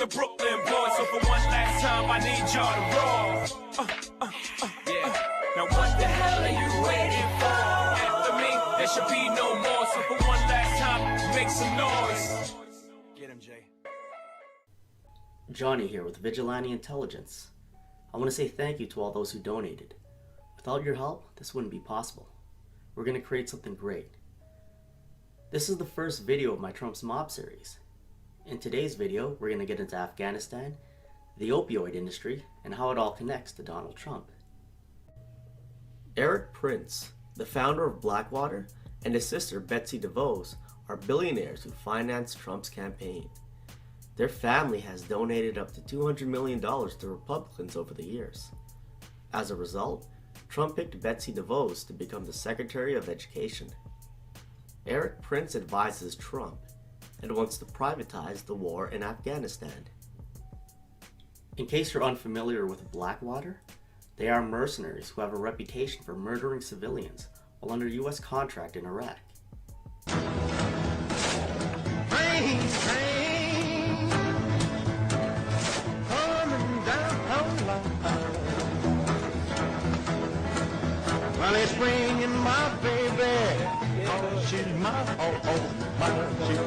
the Brooklyn boys, so for one last time I need y'all to roar. Yeah. Now what the hell are you waiting for? After me, there should be no more, so for one last time, make some noise. Get him, Jay. Johnny here with Vigilante Intelligence. I want to say thank you to all those who donated. Without your help, this wouldn't be possible. We're going to create something great. This is the first video of my Trump's Mob series. In today's video, we're going to get into Afghanistan, the opioid industry, and how it all connects to Donald Trump. Eric Prince, the founder of Blackwater, and his sister Betsy DeVos are billionaires who financed Trump's campaign. Their family has donated up to $200 million to Republicans over the years. As a result, Trump picked Betsy DeVos to become the Secretary of Education. Eric Prince advises Trump and wants to privatize the war in Afghanistan. In case you're unfamiliar with Blackwater, they are mercenaries who have a reputation for murdering civilians while under U.S. contract in Iraq. Well, it's bringing my baby. Oh, she's my, she's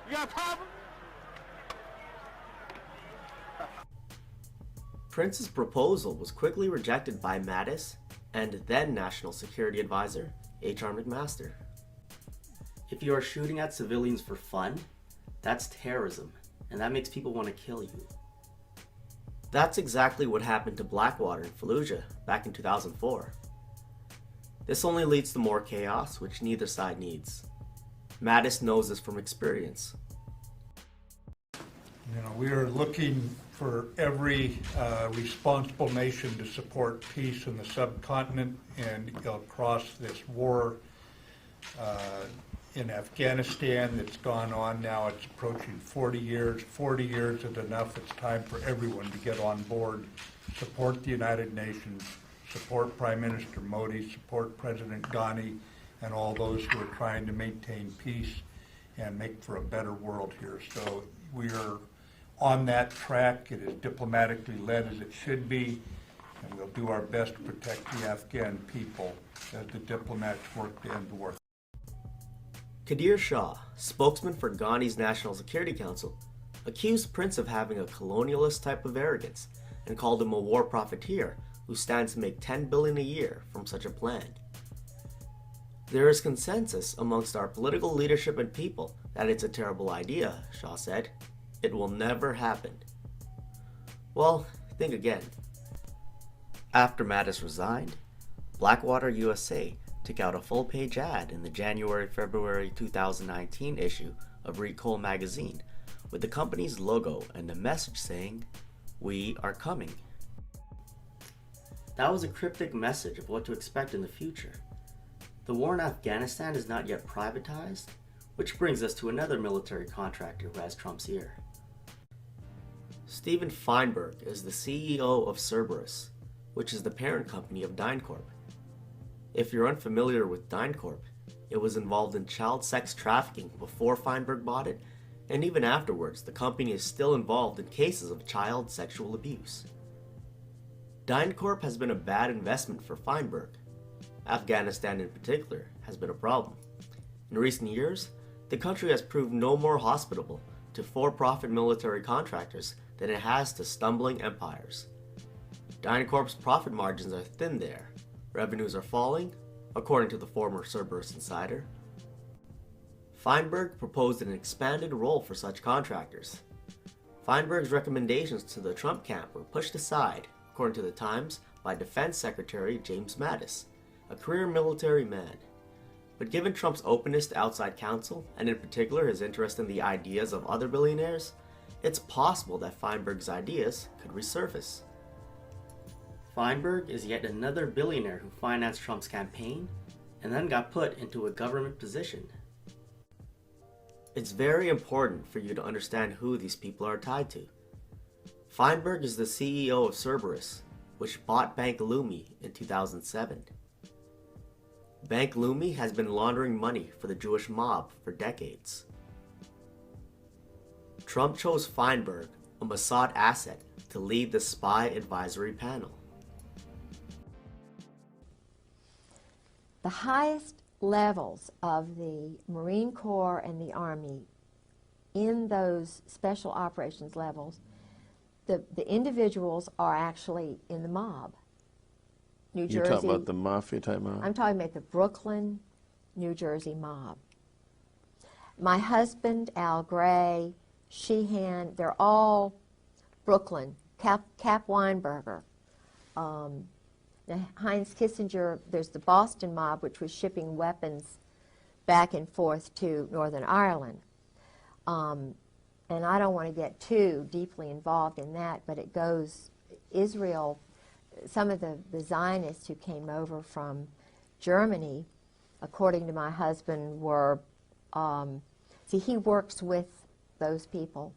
You got a problem? Prince's proposal was quickly rejected by Mattis and then National Security Advisor H.R. McMaster. If you are shooting at civilians for fun, that's terrorism, and that makes people want to kill you. That's exactly what happened to Blackwater in Fallujah back in 2004. This only leads to more chaos, which neither side needs. Mattis knows this from experience. You know, we are looking for every responsible nation to support peace in the subcontinent and across this war in Afghanistan that's gone on now. It's approaching 40 years. 40 years is enough. It's time for everyone to get on board, support the United Nations, support Prime Minister Modi, support President Ghani, and all those who are trying to maintain peace and make for a better world here. So we are on that track. It is diplomatically led as it should be, and we'll do our best to protect the Afghan people as the diplomats work to end the war. Qadir Shah, spokesman for Ghani's National Security Council, accused Prince of having a colonialist type of arrogance and called him a war profiteer who stands to make $10 billion a year from such a plan. There is consensus amongst our political leadership and people that it's a terrible idea, Shah said. It will never happen. Well, think again. After Mattis resigned, Blackwater USA took out a full-page ad in the January-February 2019 issue of Read Cole magazine with the company's logo and a message saying, "We are coming." That was a cryptic message of what to expect in the future. The war in Afghanistan is not yet privatized, which brings us to another military contractor who has Trump's ear. Steven Feinberg is the CEO of Cerberus, which is the parent company of DynCorp. If you're unfamiliar with DynCorp, it was involved in child sex trafficking before Feinberg bought it, and even afterwards, the company is still involved in cases of child sexual abuse. DynCorp has been a bad investment for Feinberg. Afghanistan in particular has been a problem. In recent years, the country has proved no more hospitable to for-profit military contractors than it has to stumbling empires. DynCorp's profit margins are thin there. Revenues are falling, according to the former Cerberus insider. Feinberg proposed an expanded role for such contractors. Feinberg's recommendations to the Trump camp were pushed aside, according to the Times, by Defense Secretary James Mattis, a career military man. But given Trump's openness to outside counsel, and in particular his interest in the ideas of other billionaires, it's possible that Feinberg's ideas could resurface. Feinberg is yet another billionaire who financed Trump's campaign and then got put into a government position. It's very important for you to understand who these people are tied to. Feinberg is the CEO of Cerberus, which bought Bank Leumi in 2007. Bank Leumi has been laundering money for the Jewish mob for decades. Trump chose Feinberg, a Mossad asset, to lead the spy advisory panel. The highest levels of the Marine Corps and the Army, in those special operations levels, the individuals are actually in the mob. New Jersey. You're talking about the mafia type mob? I'm talking about the Brooklyn, New Jersey mob. My husband, Al Gray, Sheehan, they're all Brooklyn. Cap Weinberger. Heinz Kissinger, there's the Boston mob, which was shipping weapons back and forth to Northern Ireland. And I don't want to get too deeply involved in that, but it goes, Israel, some of the Zionists who came over from Germany, according to my husband, were, see, he works with those people.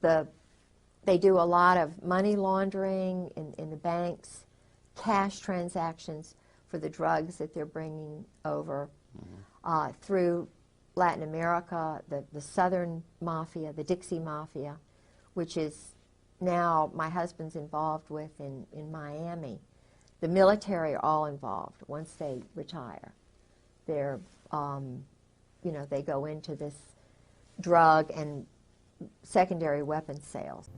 They do a lot of money laundering in the banks, cash transactions for the drugs that they're bringing over through Latin America, the Southern Mafia, the Dixie Mafia, which is now my husband's involved with in Miami. The military are all involved once they retire. They're, you know, they go into this drug and secondary weapons sales.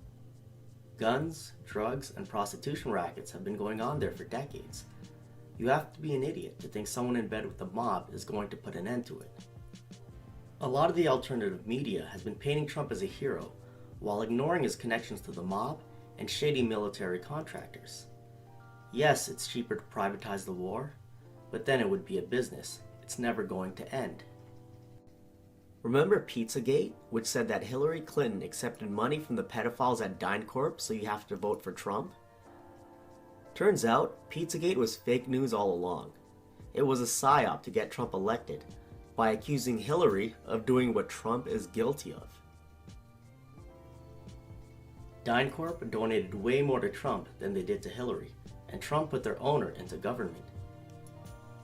Guns, drugs, and prostitution rackets have been going on there for decades. You have to be an idiot to think someone in bed with the mob is going to put an end to it. A lot of the alternative media has been painting Trump as a hero, while ignoring his connections to the mob and shady military contractors. Yes, it's cheaper to privatize the war, but then it would be a business. It's never going to end. Remember Pizzagate, which said that Hillary Clinton accepted money from the pedophiles at DynCorp, so you have to vote for Trump? Turns out, Pizzagate was fake news all along. It was a psyop to get Trump elected, by accusing Hillary of doing what Trump is guilty of. DynCorp donated way more to Trump than they did to Hillary, and Trump put their owner into government.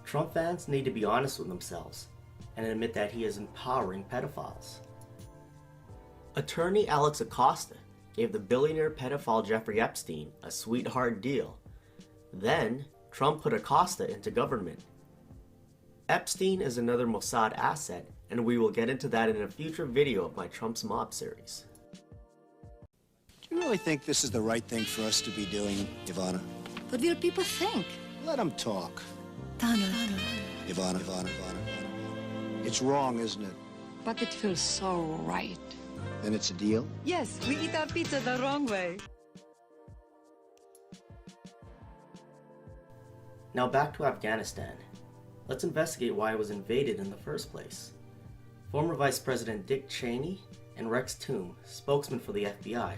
Trump fans need to be honest with themselves and admit that he is empowering pedophiles. Attorney Alex Acosta gave the billionaire pedophile Jeffrey Epstein a sweetheart deal. Then, Trump put Acosta into government. Epstein is another Mossad asset, and we will get into that in a future video of my Trump's Mob series. Do you really think this is the right thing for us to be doing, Ivana? What will people think? Let them talk. Donald. Ivana. It's wrong, isn't it? But it feels so right. Then it's a deal? Yes, we eat our pizza the wrong way. Now back to Afghanistan. Let's investigate why it was invaded in the first place. Former Vice President Dick Cheney and Rex Toome, spokesman for the FBI,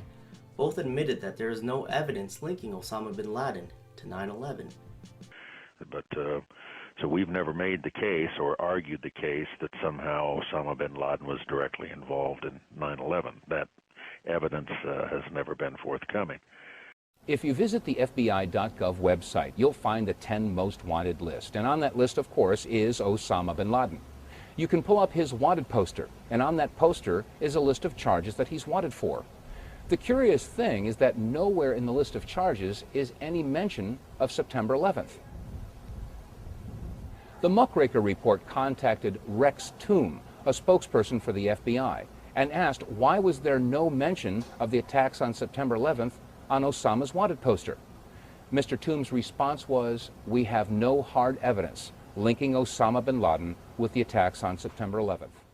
both admitted that there is no evidence linking Osama bin Laden to 9/11. But so we've never made the case or argued the case that somehow Osama bin Laden was directly involved in 9/11. That evidence has never been forthcoming. If you visit the FBI.gov website, you'll find the 10 most wanted list. And on that list, of course, is Osama bin Laden. You can pull up his wanted poster, and on that poster is a list of charges that he's wanted for. The curious thing is that nowhere in the list of charges is any mention of September 11th. The Muckraker report contacted Rex Toome, a spokesperson for the FBI, and asked why was there no mention of the attacks on September 11th on Osama's wanted poster. Mr. Toome's response was, "We have no hard evidence linking Osama bin Laden with the attacks on September 11th.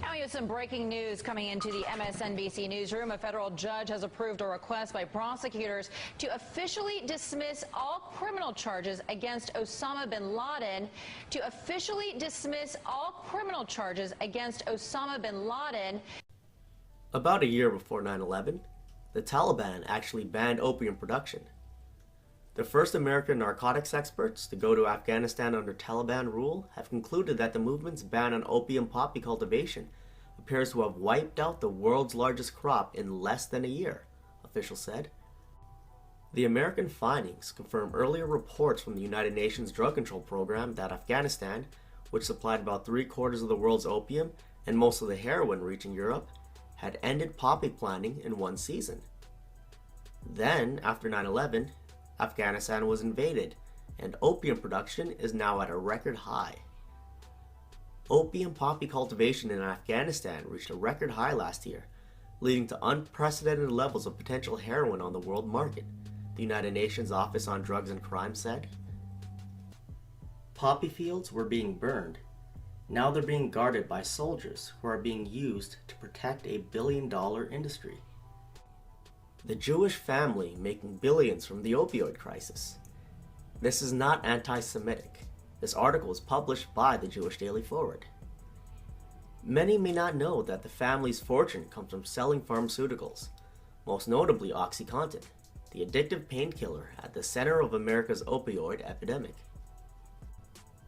Now we have some some breaking news coming into the MSNBC newsroom. A federal judge has approved a request by prosecutors to officially dismiss all criminal charges against Osama bin Laden. To officially dismiss all criminal charges against Osama bin Laden. About a year before 9/11, the Taliban actually banned opium production. The first American narcotics experts to go to Afghanistan under Taliban rule have concluded that the movement's ban on opium poppy cultivation appears to have wiped out the world's largest crop in less than a year, officials said. The American findings confirm earlier reports from the United Nations Drug Control Program that Afghanistan, which supplied about 3/4 of the world's opium and most of the heroin reaching Europe, had ended poppy planting in one season. Then, after 9/11, Afghanistan was invaded, and opium production is now at a record high. Opium poppy cultivation in Afghanistan reached a record high last year, leading to unprecedented levels of potential heroin on the world market, the United Nations Office on Drugs and Crime said. Poppy fields were being burned. Now they're being guarded by soldiers who are being used to protect a billion-dollar industry. The Jewish family making billions from the opioid crisis. This is not anti-Semitic. This article was published by the Jewish Daily Forward. Many may not know that the family's fortune comes from selling pharmaceuticals, most notably OxyContin, the addictive painkiller at the center of America's opioid epidemic.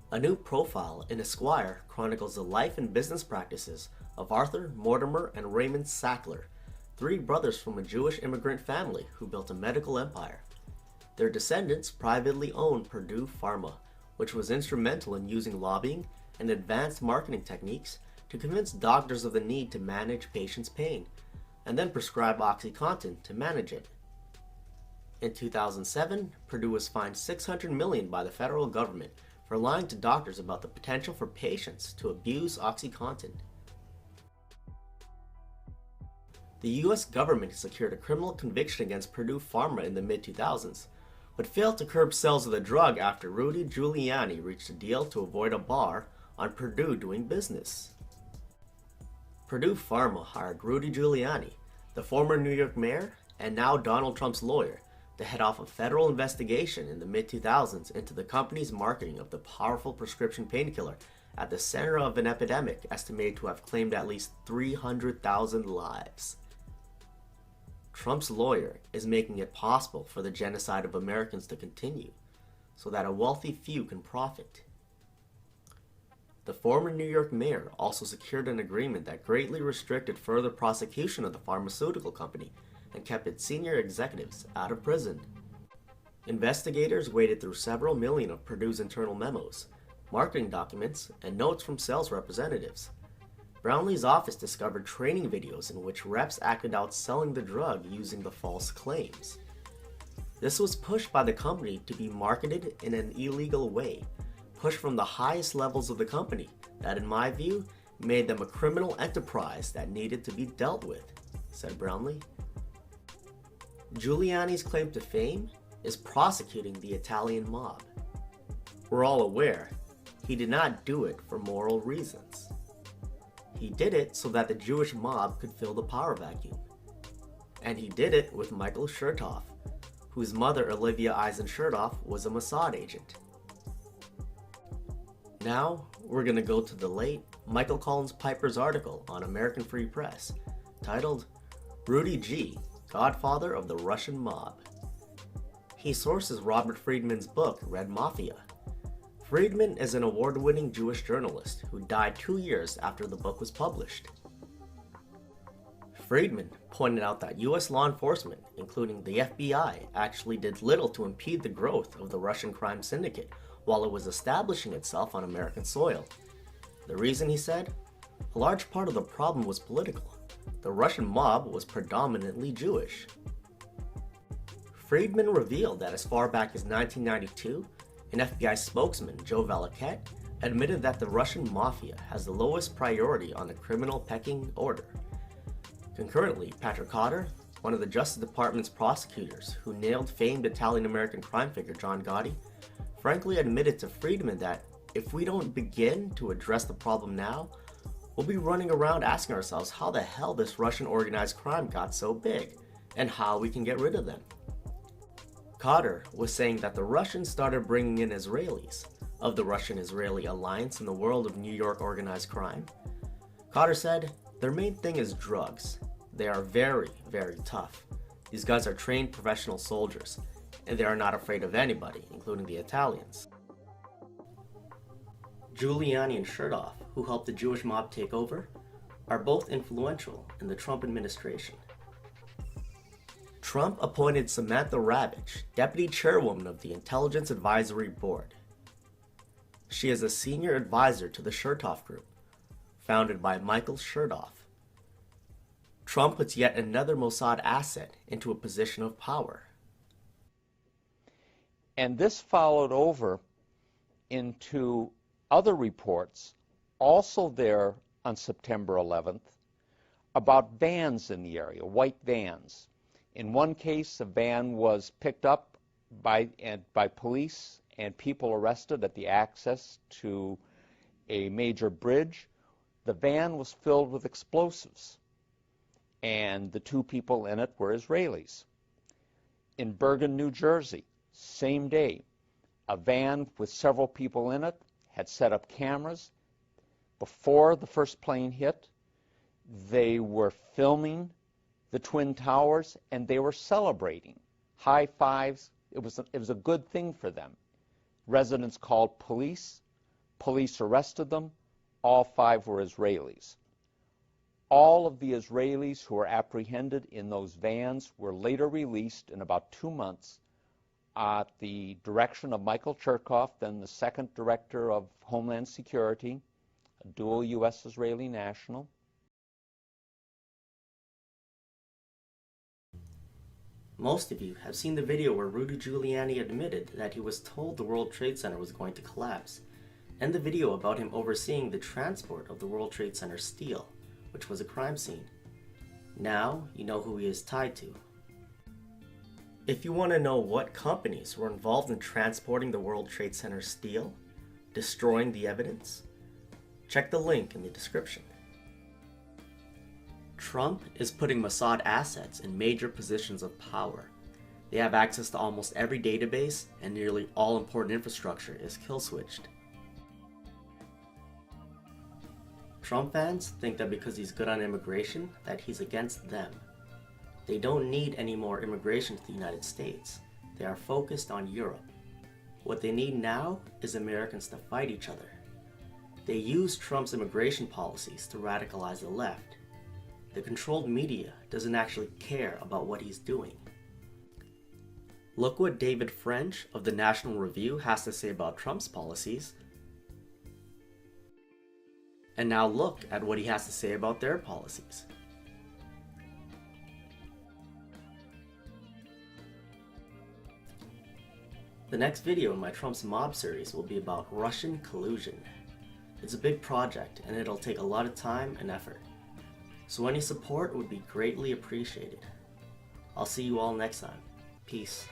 A new profile in Esquire chronicles the life and business practices of Arthur, Mortimer, and Raymond Sackler, three brothers from a Jewish immigrant family who built a medical empire. Their descendants privately owned Purdue Pharma, which was instrumental in using lobbying and advanced marketing techniques to convince doctors of the need to manage patients' pain, and then prescribe OxyContin to manage it. In 2007, Purdue was fined $600 million by the federal government for lying to doctors about the potential for patients to abuse OxyContin. The U.S. government secured a criminal conviction against Purdue Pharma in the mid-2000s, but failed to curb sales of the drug after Rudy Giuliani reached a deal to avoid a bar on Purdue doing business. Purdue Pharma hired Rudy Giuliani, the former New York mayor and now Donald Trump's lawyer, to head off a federal investigation in the mid-2000s into the company's marketing of the powerful prescription painkiller at the center of an epidemic estimated to have claimed at least 300,000 lives. Trump's lawyer is making it possible for the genocide of Americans to continue, so that a wealthy few can profit. The former New York mayor also secured an agreement that greatly restricted further prosecution of the pharmaceutical company and kept its senior executives out of prison. Investigators waded through several million of Purdue's internal memos, marketing documents, and notes from sales representatives. Brownlee's office discovered training videos in which reps acted out selling the drug using the false claims. This was pushed by the company to be marketed in an illegal way, pushed from the highest levels of the company that, in my view, made them a criminal enterprise that needed to be dealt with, said Brownlee. Giuliani's claim to fame is prosecuting the Italian mob. We're all aware he did not do it for moral reasons. He did it so that the Jewish mob could fill the power vacuum. And he did it with Michael Chertoff, whose mother, Olivia Eisen Chertoff, was a Mossad agent. Now, we're going to go to the late Michael Collins Piper's article on American Free Press, titled Rudy G., Godfather of the Russian Mob. He sources Robert Friedman's book, Red Mafia. Friedman is an award-winning Jewish journalist who died 2 years after the book was published. Friedman pointed out that U.S. law enforcement, including the FBI, actually did little to impede the growth of the Russian crime syndicate while it was establishing itself on American soil. The reason, he said, a large part of the problem was political. The Russian mob was predominantly Jewish. Friedman revealed that as far back as 1992, an FBI spokesman, Joe Valaket, admitted that the Russian mafia has the lowest priority on the criminal pecking order. Concurrently, Patrick Cotter, one of the Justice Department's prosecutors who nailed famed Italian-American crime figure John Gotti, frankly admitted to Friedman that if we don't begin to address the problem now, we'll be running around asking ourselves how the hell this Russian organized crime got so big, and how we can get rid of them. Cotter was saying that the Russians started bringing in Israelis of the Russian-Israeli alliance in the world of New York organized crime. Cotter said, their main thing is drugs. They are very, very tough. These guys are trained professional soldiers, and they are not afraid of anybody, including the Italians. Giuliani and Chertoff, who helped the Jewish mob take over, are both influential in the Trump administration. Trump appointed Samantha Ravitch, deputy chairwoman of the Intelligence Advisory Board. She is a senior advisor to the Chertoff Group, founded by Michael Chertoff. Trump puts yet another Mossad asset into a position of power. And this followed over into other reports, also there on September 11th, about vans in the area, white vans. In one case, a van was picked up by police and people arrested at the access to a major bridge. The van was filled with explosives, and the two people in it were Israelis. In Bergen, New Jersey, same day, a van with several people in it had set up cameras. Before the first plane hit, they were filming the Twin Towers, and they were celebrating. High fives. It was a good thing for them. Residents called police. Police arrested them. All 5 were Israelis. All of the Israelis who were apprehended in those vans were later released in about 2 months at the direction of Michael Chertoff, then the second director of Homeland Security, a dual U.S.-Israeli national. Most of you have seen the video where Rudy Giuliani admitted that he was told the World Trade Center was going to collapse, and the video about him overseeing the transport of the World Trade Center steel, which was a crime scene. Now you know who he is tied to. If you want to know what companies were involved in transporting the World Trade Center steel, destroying the evidence, check the link in the description. Trump is putting Mossad assets in major positions of power. They have access to almost every database, and nearly all important infrastructure is kill-switched. Trump fans think that because he's good on immigration, that he's against them. They don't need any more immigration to the United States. They are focused on Europe. What they need now is Americans to fight each other. They use Trump's immigration policies to radicalize the left. The controlled media doesn't actually care about what he's doing. Look what David French of the National Review has to say about Trump's policies. And now look at what he has to say about their policies. The next video in my Trump's Mob series will be about Russian collusion. It's a big project and it'll take a lot of time and effort. So any support would be greatly appreciated. I'll see you all next time. Peace.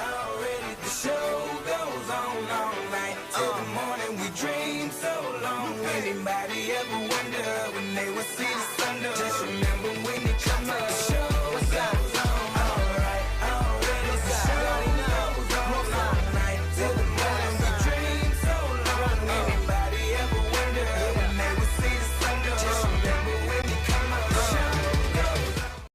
Already the show goes on all night till the morning. We dream so long. Anybody ever wonder when they would see the